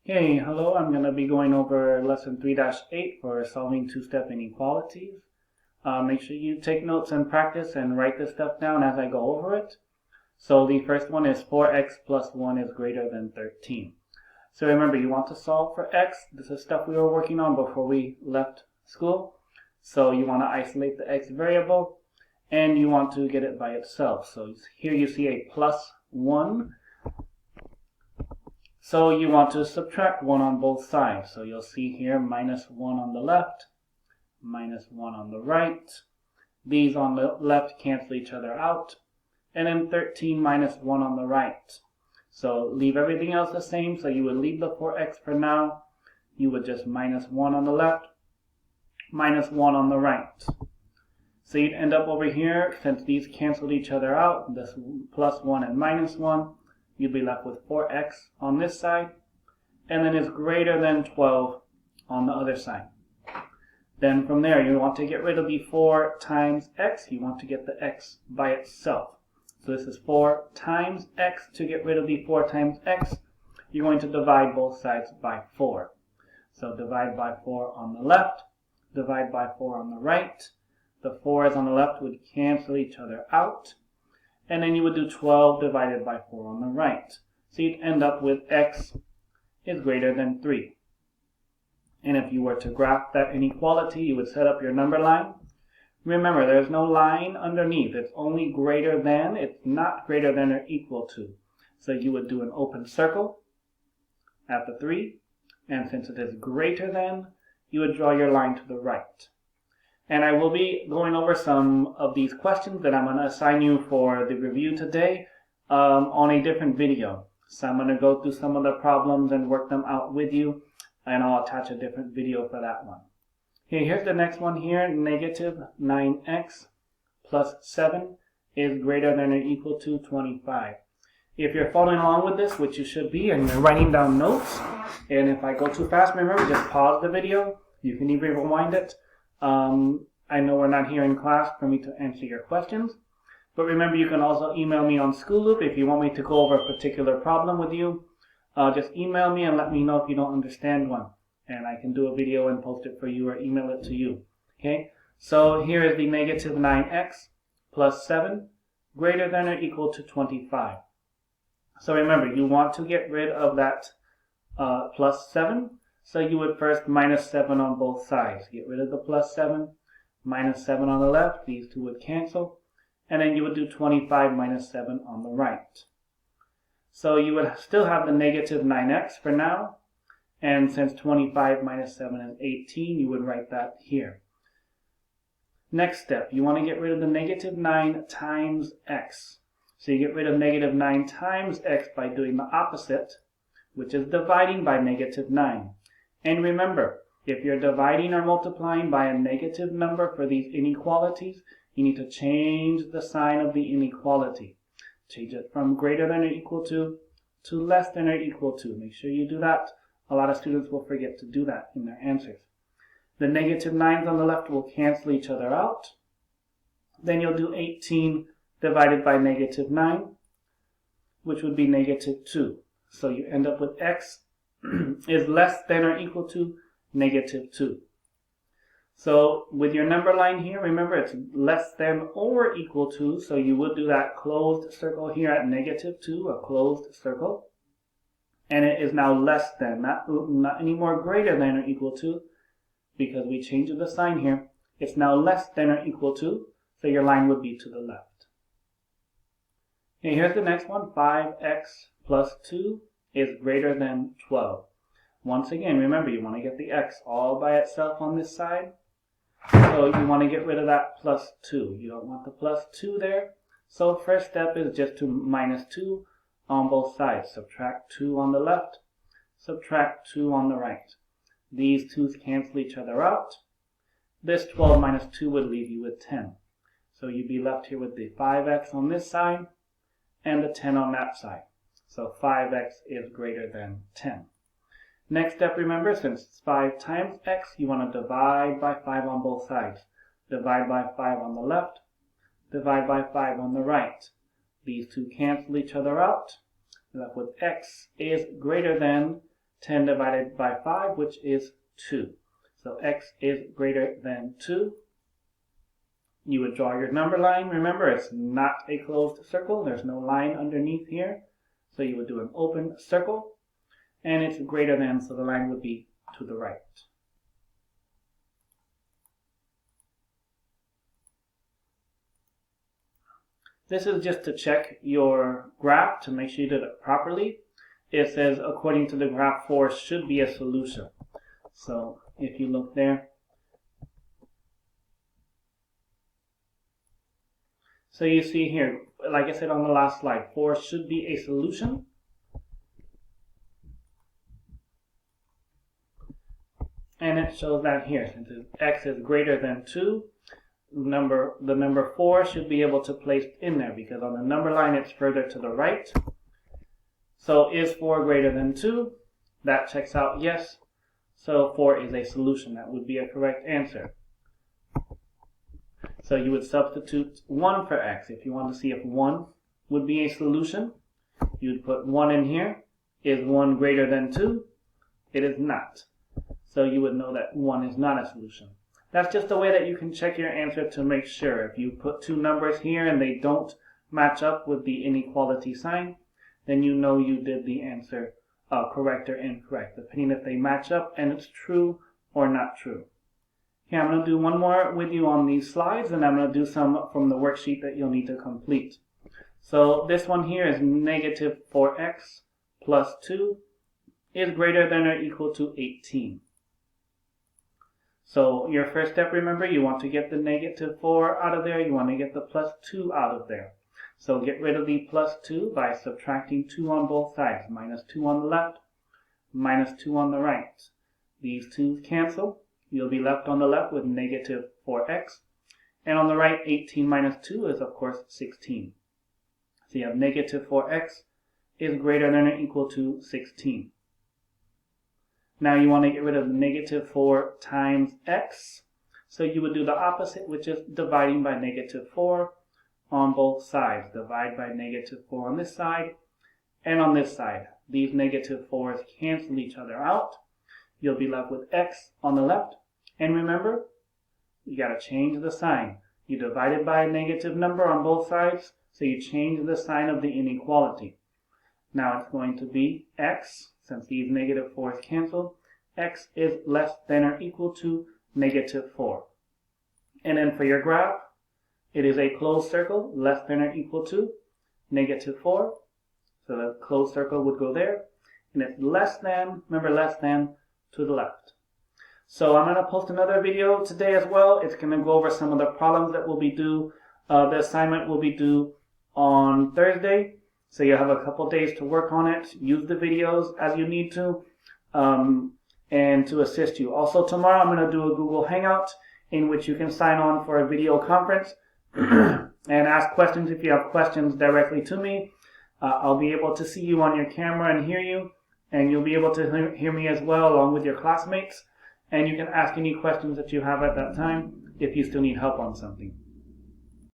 Hey, hello, I'm going to be going over lesson 3-8 for solving two-step inequalities. Make sure you take notes and practice and write this stuff down as I go over it. So the first one is 4x plus 1 is greater than 13. So remember, you want to solve for x. This is stuff we were working on before we left school. So you want to isolate the x variable and you want to get it by itself. So here you see a plus 1. So you want to subtract 1 on both sides. So you'll see here minus 1 on the left, minus 1 on the right. These on the left cancel each other out. And then 13 minus 1 on the right. So leave everything else the same. So you would leave the 4x for now. You would just minus 1 on the left, minus 1 on the right. So you'd end up over here, since these canceled each other out, this plus 1 and minus 1, you'd be left with 4x on this side, and then it's greater than 12 on the other side. Then from there, you want to get rid of the 4 times x. You want to get the x by itself. So this is 4 times x. To get rid of the 4 times x, you're going to divide both sides by 4. So divide by 4 on the left, divide by 4 on the right. The 4's on the left would cancel each other out. And then you would do 12 divided by 4 on the right. So you'd end up with x is greater than 3. And if you were to graph that inequality, you would set up your number line. Remember, there's no line underneath. It's only greater than. It's not greater than or equal to. So you would do an open circle at the 3. And since it is greater than, you would draw your line to the right. And I will be going over some of these questions that I'm going to assign you for the review today on a different video. So I'm going to go through some of the problems and work them out with you, and I'll attach a different video for that one. Okay, here's the next one here. Negative 9x plus 7 is greater than or equal to 25. If you're following along with this, which you should be, and you're writing down notes, and if I go too fast, remember, just pause the video. You can even rewind it. I know we're not here in class for me to answer your questions, but remember, you can also email me on School Loop if you want me to go over a particular problem with you. Just email me and let me know if you don't understand one, and I can do a video and post it for you or email it to you. Okay, so here is the negative 9x plus 7 greater than or equal to 25. So remember, you want to get rid of that plus 7. So you would first minus 7 on both sides. Get rid of the plus 7, minus 7 on the left. These two would cancel. And then you would do 25 minus 7 on the right. So you would still have the negative 9x for now. And since 25 minus 7 is 18, you would write that here. Next step, you want to get rid of the negative 9 times x. So you get rid of negative 9 times x by doing the opposite, which is dividing by negative 9. And remember, if you're dividing or multiplying by a negative number for these inequalities, you need to change the sign of the inequality. Change it from greater than or equal to less than or equal to. Make sure you do that. A lot of students will forget to do that in their answers. The negative 9's on the left will cancel each other out. Then you'll do 18 divided by negative 9, which would be negative 2. So you end up with x is less than or equal to negative 2. So with your number line here, remember it's less than or equal to, so you would do that closed circle here at negative 2, a closed circle. And it is now less than, not anymore greater than or equal to, because we changed the sign here. It's now less than or equal to, so your line would be to the left. Okay, here's the next one, 5x plus 2 is greater than 12. Once again, remember, you want to get the x all by itself on this side. So you want to get rid of that plus 2. You don't want the plus 2 there. So first step is just to minus 2 on both sides. Subtract 2 on the left, subtract 2 on the right. These 2's cancel each other out. This 12 minus 2 would leave you with 10. So you'd be left here with the 5x on this side and the 10 on that side. So 5x is greater than 10. Next step, remember, since it's 5 times x, you want to divide by 5 on both sides. Divide by 5 on the left, divide by 5 on the right. These two cancel each other out. You're left with x is greater than 10 divided by 5, which is 2. So x is greater than 2. You would draw your number line. Remember, it's not a closed circle. There's no line underneath here. So you would do an open circle. And it's greater than, so the line would be to the right. This is just to check your graph to make sure you did it properly. It says, according to the graph, 4 should be a solution. So if you look there, so you see here, like I said on the last slide, 4 should be a solution. And it shows that here, since x is greater than 2, the number 4 should be able to place in there, because on the number line it's further to the right. So is 4 greater than 2? That checks out yes. So 4 is a solution. That would be a correct answer. So you would substitute 1 for x. If you want to see if 1 would be a solution, you would put 1 in here. Is 1 greater than 2? It is not. So you would know that 1 is not a solution. That's just a way that you can check your answer to make sure. If you put two numbers here and they don't match up with the inequality sign, then you know you did the answer correct or incorrect, depending if they match up and it's true or not true. Okay, I'm going to do one more with you on these slides, and I'm going to do some from the worksheet that you'll need to complete. So this one here is negative 4x plus 2 is greater than or equal to 18. So your first step, remember, you want to get the negative 4 out of there. You want to get the plus 2 out of there. So get rid of the plus 2 by subtracting 2 on both sides. Minus 2 on the left, minus 2 on the right. These 2's cancel. You'll be left on the left with negative 4x. And on the right, 18 minus 2 is, of course, 16. So you have negative 4x is greater than or equal to 16. Now you want to get rid of the negative 4 times x. So you would do the opposite, which is dividing by negative 4 on both sides. Divide by negative 4 on this side and on this side. These negative 4's cancel each other out. You'll be left with x on the left. And remember, you got to change the sign. You divided by a negative number on both sides, so you change the sign of the inequality. Now it's going to be x, since these negative 4's cancel, x is less than or equal to negative 4. And then for your graph, it is a closed circle, less than or equal to negative 4. So the closed circle would go there. And it's less than, remember, less than to the left. So I'm going to post another video today as well. It's going to go over some of the problems that will be due. The assignment will be due on Thursday. So you'll have a couple days to work on it. Use the videos as you need to and to assist you. Also tomorrow I'm going to do a Google Hangout in which you can sign on for a video conference and ask questions if you have questions directly to me. I'll be able to see you on your camera and hear you. And you'll be able to hear me as well along with your classmates. And you can ask any questions that you have at that time if you still need help on something.